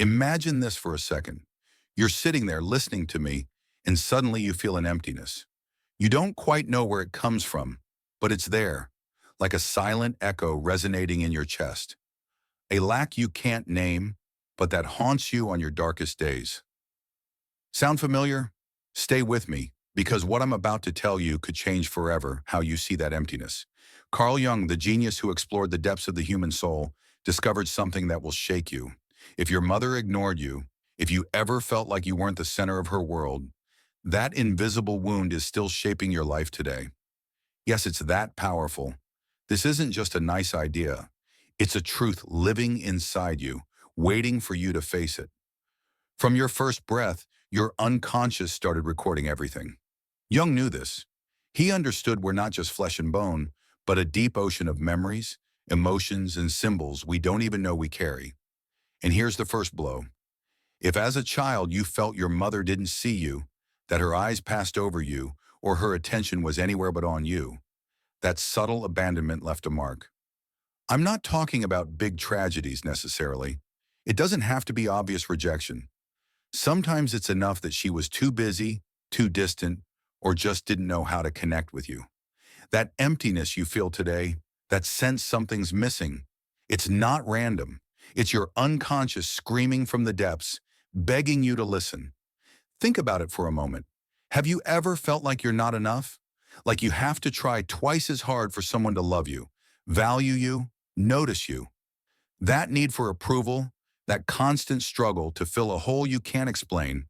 Imagine this for a second. You're sitting there listening to me, and suddenly you feel an emptiness. You don't quite know where it comes from, but it's there, like a silent echo resonating in your chest. A lack you can't name, but that haunts you on your darkest days. Sound familiar? Stay with me, because what I'm about to tell you could change forever how you see that emptiness. Carl Jung, the genius who explored the depths of the human soul, discovered something that will shake you. If your mother ignored you, if you ever felt like you weren't the center of her world, that invisible wound is still shaping your life today. Yes, it's that powerful. This isn't just a nice idea. It's a truth living inside you, waiting for you to face it. From your first breath, your unconscious started recording everything. Jung knew this. He understood we're not just flesh and bone, but a deep ocean of memories, emotions, and symbols we don't even know we carry. And here's the first blow. If as a child you felt your mother didn't see you, that her eyes passed over you, or her attention was anywhere but on you, that subtle abandonment left a mark. I'm not talking about big tragedies necessarily. It doesn't have to be obvious rejection. Sometimes it's enough that she was too busy, too distant, or just didn't know how to connect with you. That emptiness you feel today, that sense something's missing, it's not random. It's your unconscious screaming from the depths, begging you to listen. Think about it for a moment. Have you ever felt like you're not enough? Like you have to try twice as hard for someone to love you, value you, notice you? That need for approval, that constant struggle to fill a hole you can't explain,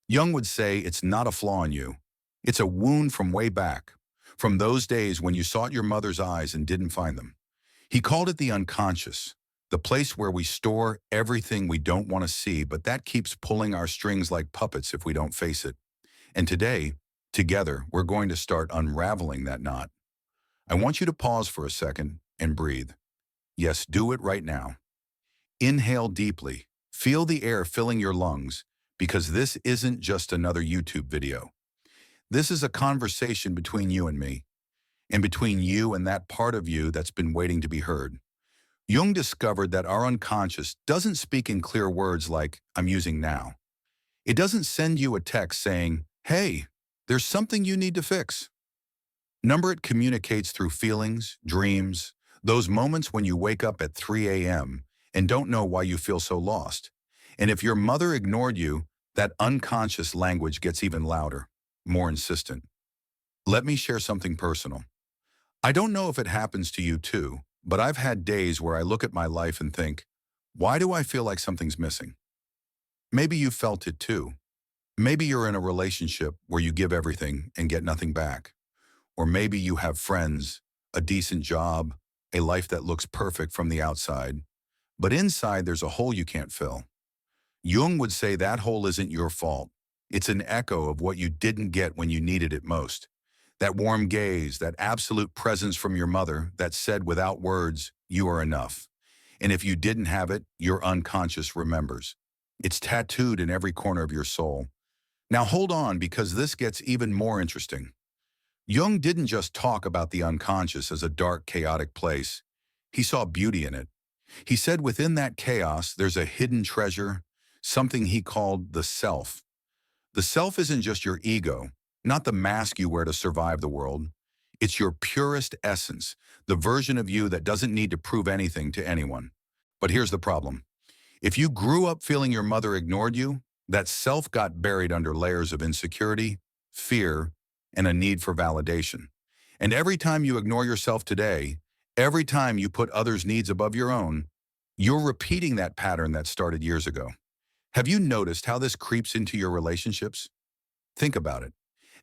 Jung would say it's not a flaw in you. It's a wound from way back, from those days when you sought your mother's eyes and didn't find them. He called it the unconscious, the place where we store everything we don't want to see, but that keeps pulling our strings like puppets if we don't face it. And today, together, we're going to start unraveling that knot. I want you to pause for a second and breathe. Yes, do it right now. Inhale deeply. Feel the air filling your lungs, because this isn't just another YouTube video. This is a conversation between you and me, and between you and that part of you that's been waiting to be heard. Jung discovered that our unconscious doesn't speak in clear words like I'm using now. It doesn't send you a text saying, hey, there's something you need to fix. Number it communicates through feelings, dreams, those moments when you wake up at 3 a.m. and don't know why you feel so lost. And if your mother ignored you, that unconscious language gets even louder, more insistent. Let me share something personal. I don't know if it happens to you too, but I've had days where I look at my life and think, why do I feel like something's missing? Maybe you felt it too. Maybe you're in a relationship where you give everything and get nothing back. Or maybe you have friends, a decent job, a life that looks perfect from the outside, but inside there's a hole you can't fill. Jung would say that hole isn't your fault. It's an echo of what you didn't get when you needed it most. That warm gaze, that absolute presence from your mother that said without words, you are enough. And if you didn't have it, your unconscious remembers. It's tattooed in every corner of your soul. Now hold on, because this gets even more interesting. Jung didn't just talk about the unconscious as a dark, chaotic place. He saw beauty in it. He said within that chaos, there's a hidden treasure, something he called the self. The self isn't just your ego, not the mask you wear to survive the world. It's your purest essence, the version of you that doesn't need to prove anything to anyone. But here's the problem. If you grew up feeling your mother ignored you, that self got buried under layers of insecurity, fear, and a need for validation. And every time you ignore yourself today, every time you put others' needs above your own, you're repeating that pattern that started years ago. Have you noticed how this creeps into your relationships? Think about it.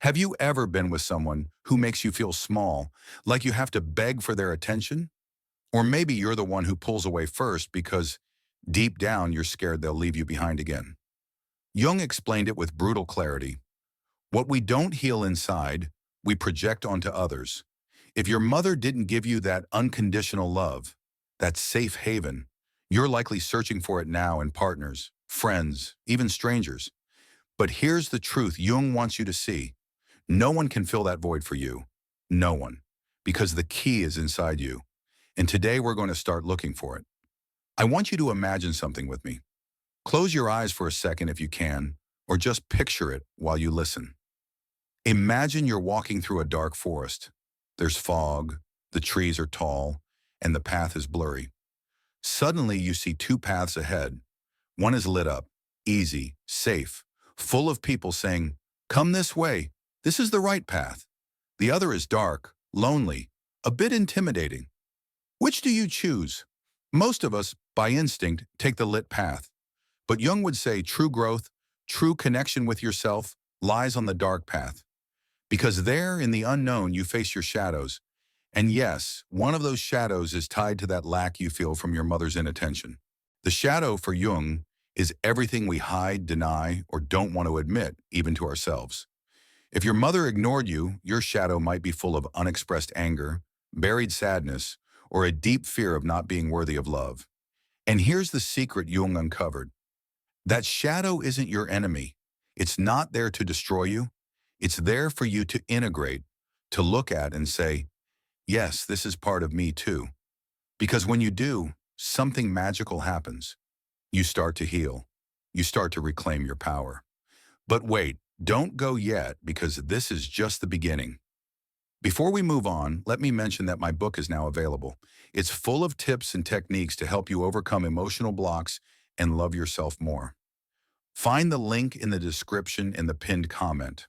Have you ever been with someone who makes you feel small, like you have to beg for their attention? Or maybe you're the one who pulls away first because deep down you're scared they'll leave you behind again. Jung explained it with brutal clarity. What we don't heal inside, we project onto others. If your mother didn't give you that unconditional love, that safe haven, you're likely searching for it now in partners, friends, even strangers. But here's the truth Jung wants you to see. No one can fill that void for you. No one. Because the key is inside you. And today we're going to start looking for it. I want you to imagine something with me. Close your eyes for a second if you can, or just picture it while you listen. Imagine you're walking through a dark forest. There's fog, the trees are tall, and the path is blurry. Suddenly you see two paths ahead. One is lit up, easy, safe, full of people saying, "Come this way, this is the right path." The other is dark, lonely, a bit intimidating. Which do you choose? Most of us, by instinct, take the lit path. But Jung would say true growth, true connection with yourself, lies on the dark path. Because there, in the unknown, you face your shadows. And yes, one of those shadows is tied to that lack you feel from your mother's inattention. The shadow, for Jung, is everything we hide, deny, or don't want to admit, even to ourselves. If your mother ignored you, your shadow might be full of unexpressed anger, buried sadness, or a deep fear of not being worthy of love. And here's the secret Jung uncovered. That shadow isn't your enemy. It's not there to destroy you. It's there for you to integrate, to look at and say, yes, this is part of me too. Because when you do, something magical happens. You start to heal. You start to reclaim your power. But wait, don't go yet, because this is just the beginning. Before we move on, let me mention that my book is now available. It's full of tips and techniques to help you overcome emotional blocks and love yourself more. Find the link in the description in the pinned comment.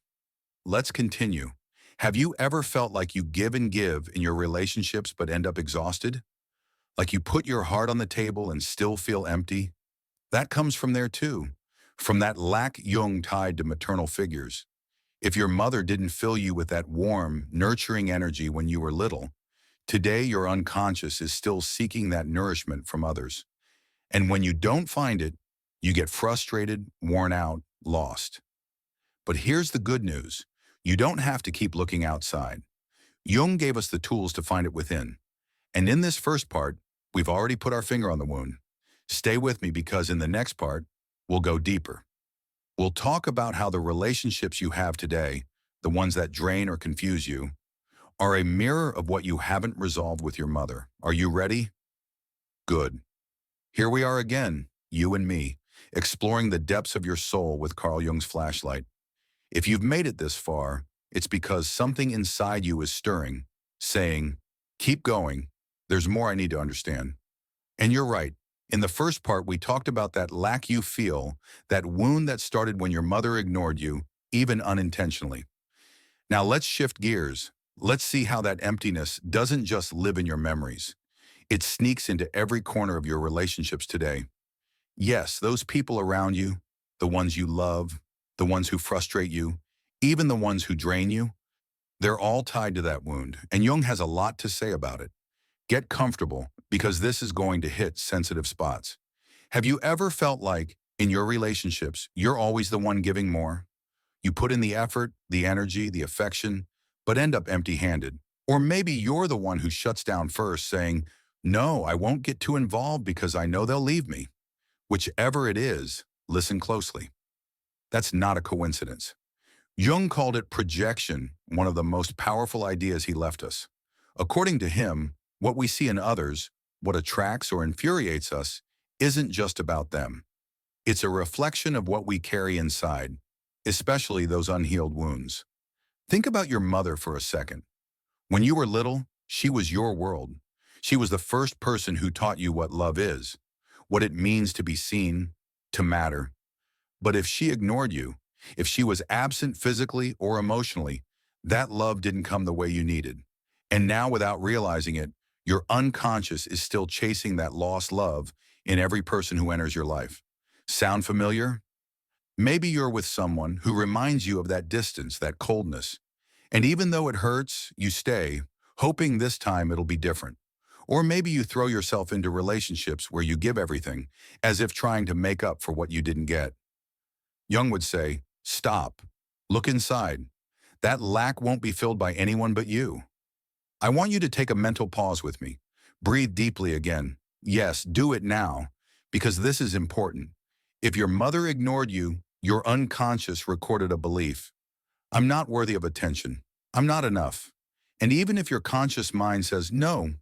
Let's continue. Have you ever felt like you give and give in your relationships but end up exhausted? Like you put your heart on the table and still feel empty? That comes from there too, from that lack Jung tied to maternal figures. If your mother didn't fill you with that warm, nurturing energy when you were little, today your unconscious is still seeking that nourishment from others. And when you don't find it, you get frustrated, worn out, lost. But here's the good news. You don't have to keep looking outside. Jung gave us the tools to find it within. And in this first part, we've already put our finger on the wound. Stay with me, because in the next part, we'll go deeper. We'll talk about how the relationships you have today, the ones that drain or confuse you, are a mirror of what you haven't resolved with your mother. Are you ready? Good. Here we are again, you and me, exploring the depths of your soul with Carl Jung's flashlight. If you've made it this far, it's because something inside you is stirring, saying, keep going, there's more I need to understand. And you're right. In the first part, we talked about that lack you feel, that wound that started when your mother ignored you, even unintentionally. Now let's shift gears. Let's see how that emptiness doesn't just live in your memories. It sneaks into every corner of your relationships today. Yes, those people around you, the ones you love, the ones who frustrate you, even the ones who drain you, they're all tied to that wound, and Jung has a lot to say about it. Get comfortable, because this is going to hit sensitive spots. Have you ever felt like, in your relationships, you're always the one giving more? You put in the effort, the energy, the affection, but end up empty-handed. Or maybe you're the one who shuts down first, saying, no, I won't get too involved because I know they'll leave me. Whichever it is, listen closely. That's not a coincidence. Jung called it projection, one of the most powerful ideas he left us. According to him, what we see in others, what attracts or infuriates us, isn't just about them. It's a reflection of what we carry inside, especially those unhealed wounds. Think about your mother for a second. When you were little, she was your world. She was the first person who taught you what love is, what it means to be seen, to matter. But if she ignored you, if she was absent physically or emotionally, that love didn't come the way you needed. And now, without realizing it, your unconscious is still chasing that lost love in every person who enters your life. Sound familiar? Maybe you're with someone who reminds you of that distance, that coldness. And even though it hurts, you stay, hoping this time it'll be different. Or maybe you throw yourself into relationships where you give everything, as if trying to make up for what you didn't get. Jung would say, stop. Look inside. That lack won't be filled by anyone but you. I want you to take a mental pause with me. Breathe deeply again. Yes, do it now, because this is important. If your mother ignored you, your unconscious recorded a belief. I'm not worthy of attention. I'm not enough. And even if your conscious mind says, no,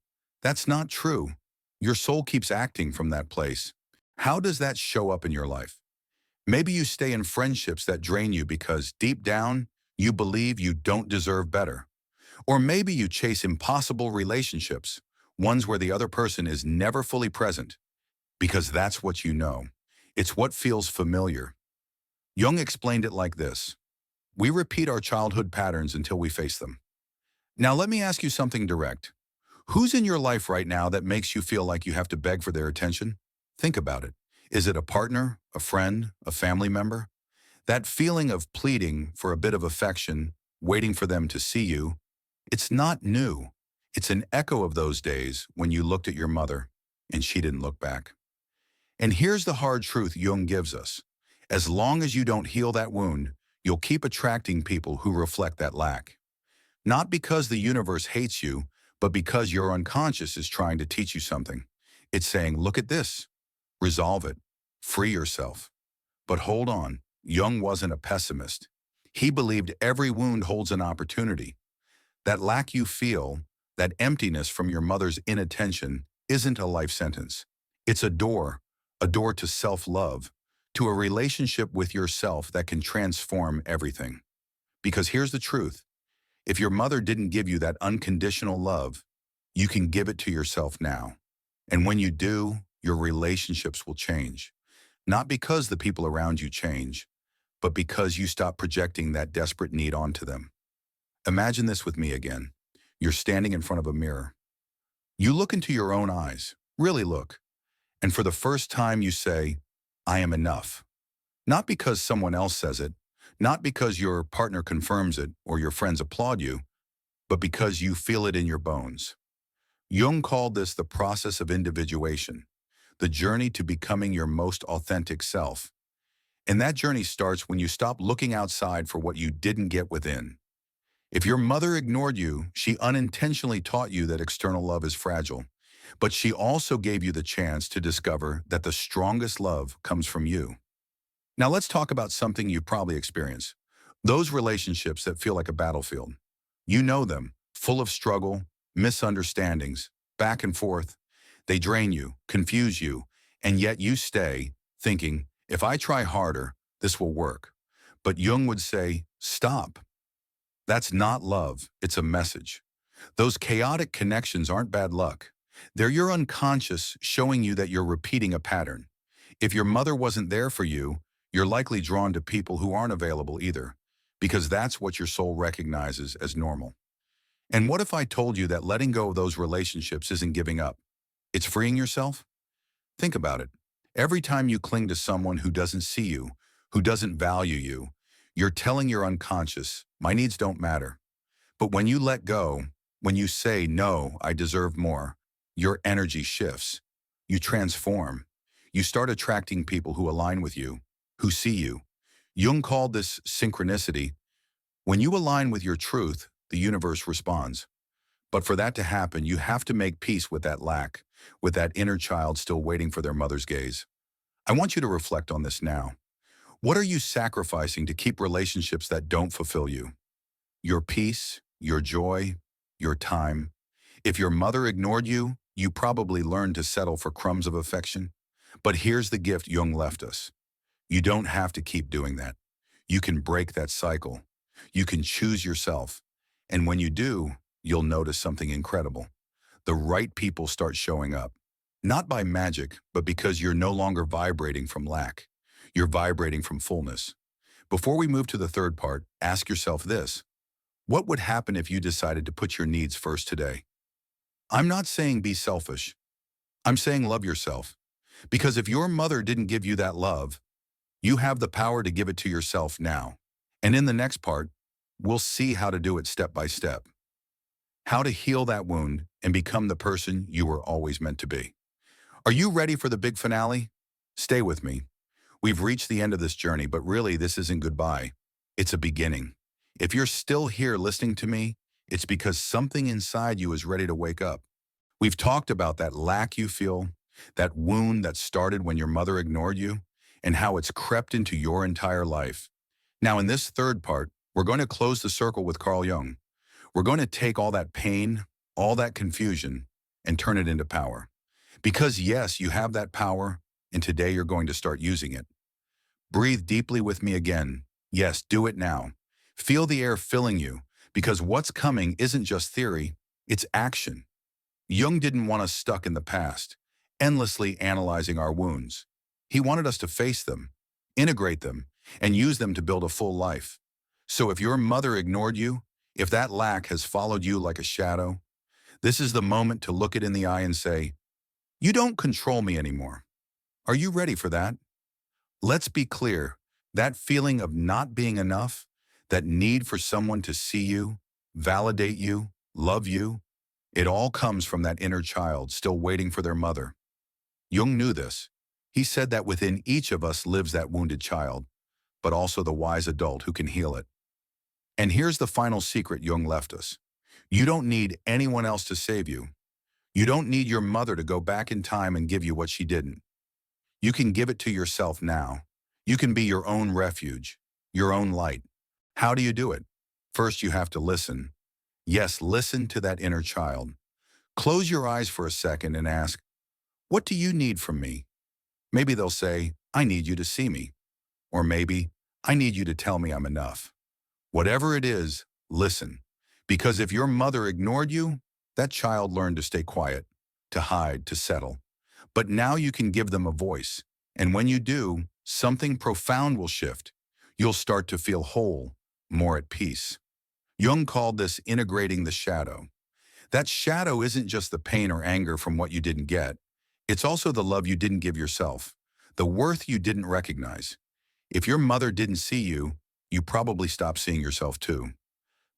that's not true, your soul keeps acting from that place. How does that show up in your life? Maybe you stay in friendships that drain you because deep down, you believe you don't deserve better. Or maybe you chase impossible relationships, ones where the other person is never fully present, because that's what you know. It's what feels familiar. Jung explained it like this: we repeat our childhood patterns until we face them. Now let me ask you something direct. Who's in your life right now that makes you feel like you have to beg for their attention? Think about it. Is it a partner, a friend, a family member? That feeling of pleading for a bit of affection, waiting for them to see you, it's not new. It's an echo of those days when you looked at your mother and she didn't look back. And here's the hard truth Jung gives us. As long as you don't heal that wound, you'll keep attracting people who reflect that lack. Not because the universe hates you, but because your unconscious is trying to teach you something. It's saying, look at this, resolve it, free yourself. But hold on, Jung wasn't a pessimist. He believed every wound holds an opportunity. That lack you feel, that emptiness from your mother's inattention, isn't a life sentence. It's a door to self-love, to a relationship with yourself that can transform everything. Because here's the truth. If your mother didn't give you that unconditional love, you can give it to yourself now. And when you do, your relationships will change. Not because the people around you change, but because you stop projecting that desperate need onto them. Imagine this with me again. You're standing in front of a mirror. You look into your own eyes, really look, and for the first time you say, I am enough. Not because someone else says it, not because your partner confirms it or your friends applaud you, but because you feel it in your bones. Jung called this the process of individuation, the journey to becoming your most authentic self. And that journey starts when you stop looking outside for what you didn't get within. If your mother ignored you, she unintentionally taught you that external love is fragile, but she also gave you the chance to discover that the strongest love comes from you. Now let's talk about something you probably experience. Those relationships that feel like a battlefield. You know them, full of struggle, misunderstandings, back and forth. They drain you, confuse you, and yet you stay, thinking, if I try harder, this will work. But Jung would say, stop. That's not love, it's a message. Those chaotic connections aren't bad luck. They're your unconscious showing you that you're repeating a pattern. If your mother wasn't there for you, you're likely drawn to people who aren't available either, because that's what your soul recognizes as normal. And what if I told you that letting go of those relationships isn't giving up? It's freeing yourself? Think about it. Every time you cling to someone who doesn't see you, who doesn't value you, you're telling your unconscious, my needs don't matter. But when you let go, when you say, no, I deserve more, your energy shifts. You transform. You start attracting people who align with you, who see you. Jung called this synchronicity. When you align with your truth, the universe responds. But for that to happen, you have to make peace with that lack, with that inner child still waiting for their mother's gaze. I want you to reflect on this now. What are you sacrificing to keep relationships that don't fulfill you? Your peace, your joy, your time. If your mother ignored you, you probably learned to settle for crumbs of affection. But here's the gift Jung left us. You don't have to keep doing that. You can break that cycle. You can choose yourself. And when you do, you'll notice something incredible. The right people start showing up. Not by magic, but because you're no longer vibrating from lack. You're vibrating from fullness. Before we move to the third part, ask yourself this. What would happen if you decided to put your needs first today? I'm not saying be selfish. I'm saying love yourself. Because if your mother didn't give you that love, you have the power to give it to yourself now. And in the next part, we'll see how to do it step by step. How to heal that wound and become the person you were always meant to be. Are you ready for the big finale? Stay with me. We've reached the end of this journey, but really this isn't goodbye. It's a beginning. If you're still here listening to me, it's because something inside you is ready to wake up. We've talked about that lack you feel, that wound that started when your mother ignored you, and how it's crept into your entire life. Now in this third part, we're going to close the circle with Carl Jung. We're going to take all that pain, all that confusion, and turn it into power. Because yes, you have that power, and today you're going to start using it. Breathe deeply with me again. Yes, do it now. Feel the air filling you, because what's coming isn't just theory, it's action. Jung didn't want us stuck in the past, endlessly analyzing our wounds. He wanted us to face them, integrate them, and use them to build a full life. So if your mother ignored you, if that lack has followed you like a shadow, this is the moment to look it in the eye and say, "You don't control me anymore." Are you ready for that? Let's be clear, that feeling of not being enough, that need for someone to see you, validate you, love you, it all comes from that inner child still waiting for their mother. Jung knew this. He said that within each of us lives that wounded child, but also the wise adult who can heal it. And here's the final secret Jung left us. You don't need anyone else to save you. You don't need your mother to go back in time and give you what she didn't. You can give it to yourself now. You can be your own refuge, your own light. How do you do it? First, you have to listen. Yes, listen to that inner child. Close your eyes for a second and ask, "What do you need from me?" Maybe they'll say, "I need you to see me." Or maybe, "I need you to tell me I'm enough." Whatever it is, listen. Because if your mother ignored you, that child learned to stay quiet, to hide, to settle. But now you can give them a voice. And when you do, something profound will shift. You'll start to feel whole, more at peace. Jung called this integrating the shadow. That shadow isn't just the pain or anger from what you didn't get. It's also the love you didn't give yourself, the worth you didn't recognize. If your mother didn't see you, you probably stopped seeing yourself too.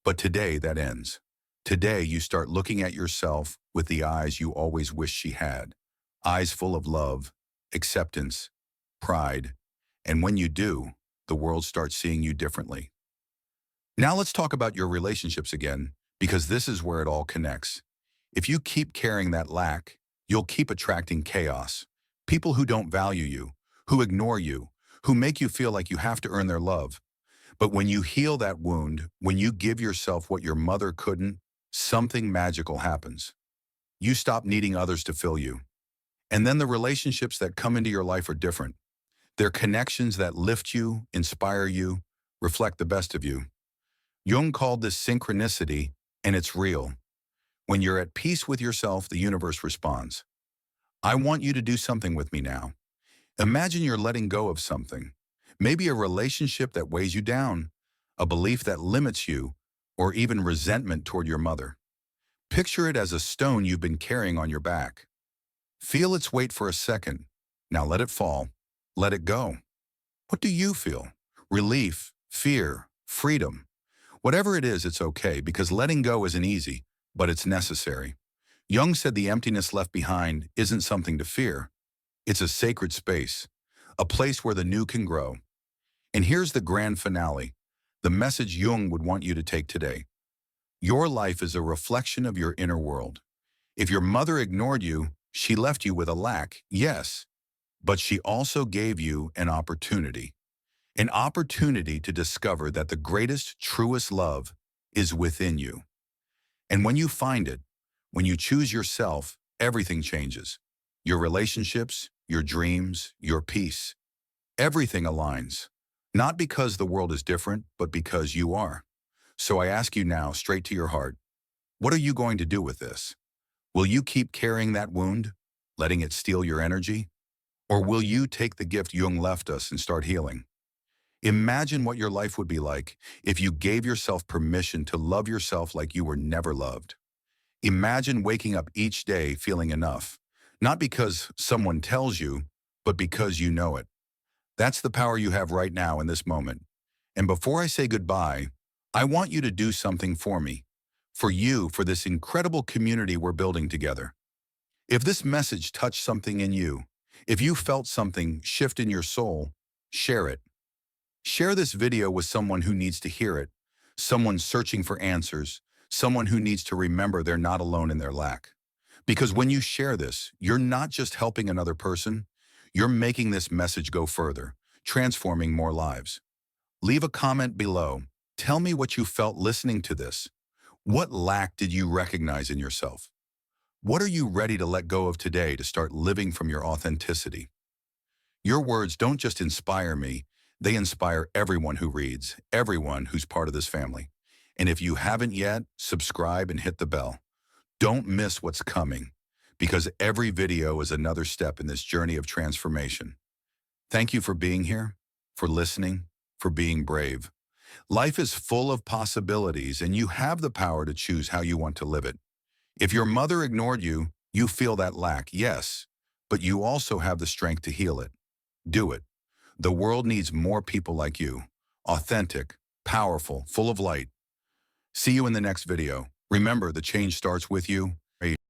But today that ends. Today you start looking at yourself with the eyes you always wished she had. Eyes full of love, acceptance, pride. And when you do, the world starts seeing you differently. Now let's talk about your relationships again, because this is where it all connects. If you keep carrying that lack, you'll keep attracting chaos. People who don't value you, who ignore you, who make you feel like you have to earn their love. But when you heal that wound, when you give yourself what your mother couldn't, something magical happens. You stop needing others to fill you. And then the relationships that come into your life are different. They're connections that lift you, inspire you, reflect the best of you. Jung called this synchronicity, and it's real. When you're at peace with yourself, the universe responds. I want you to do something with me now. Imagine you're letting go of something. Maybe a relationship that weighs you down, a belief that limits you, or even resentment toward your mother. Picture it as a stone you've been carrying on your back. Feel its weight for a second. Now let it fall. Let it go. What do you feel? Relief, fear, freedom. Whatever it is, it's okay, because letting go isn't easy, but it's necessary. Jung said the emptiness left behind isn't something to fear. It's a sacred space, a place where the new can grow. And here's the grand finale, the message Jung would want you to take today. Your life is a reflection of your inner world. If your mother ignored you, she left you with a lack, yes, but she also gave you an opportunity to discover that the greatest, truest love is within you. And when you find it, when you choose yourself, everything changes. Your relationships, your dreams, your peace. Everything aligns. Not because the world is different, but because you are. So I ask you now, straight to your heart, what are you going to do with this? Will you keep carrying that wound, letting it steal your energy? Or will you take the gift Jung left us and start healing? Imagine what your life would be like if you gave yourself permission to love yourself like you were never loved. Imagine waking up each day feeling enough, not because someone tells you, but because you know it. That's the power you have right now in this moment. And before I say goodbye, I want you to do something for me, for you, for this incredible community we're building together. If this message touched something in you, if you felt something shift in your soul, share it. Share this video with someone who needs to hear it, someone searching for answers, someone who needs to remember they're not alone in their lack. Because when you share this, you're not just helping another person, you're making this message go further, transforming more lives. Leave a comment below. Tell me what you felt listening to this. What lack did you recognize in yourself? What are you ready to let go of today to start living from your authenticity? Your words don't just inspire me, they inspire everyone who reads, everyone who's part of this family. And if you haven't yet, subscribe and hit the bell. Don't miss what's coming, because every video is another step in this journey of transformation. Thank you for being here, for listening, for being brave. Life is full of possibilities, and you have the power to choose how you want to live it. If your mother ignored you, you feel that lack, yes, but you also have the strength to heal it. Do it. The world needs more people like you, authentic, powerful, full of light. See you in the next video. Remember, the change starts with you.